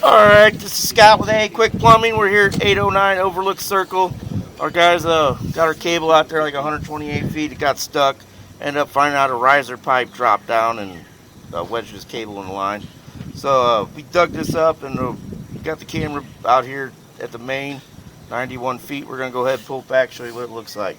Alright, this is Scott with AAQUICK Plumbing. We're here at 809 Overlook Circle. Our guys got our cable out there like 128 feet. It got stuck. Ended up finding out a riser pipe dropped down and wedged his cable in the line. So we dug this up and got the camera out here at the main, 91 feet. We're going to go ahead and pull it back, show you what it looks like.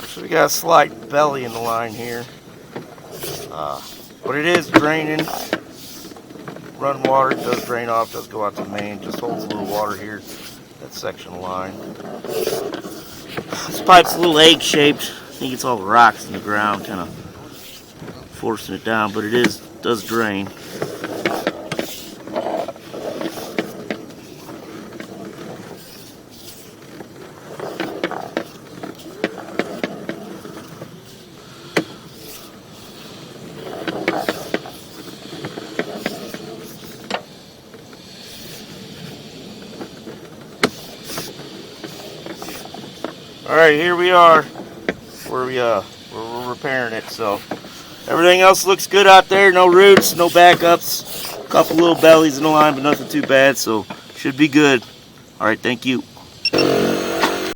So we got a slight belly in the line here. But it is draining. Run water, it does drain off, does go out to the main. Just holds a little water here, that section of line. This pipe's a little egg-shaped. I think it's all the rocks in the ground kind of forcing it down, but it does drain. Alright, here we are. We're repairing it, so everything else looks good out there. No roots, no backups. A couple little bellies in the line, but nothing too bad, so should be good. Alright, thank you.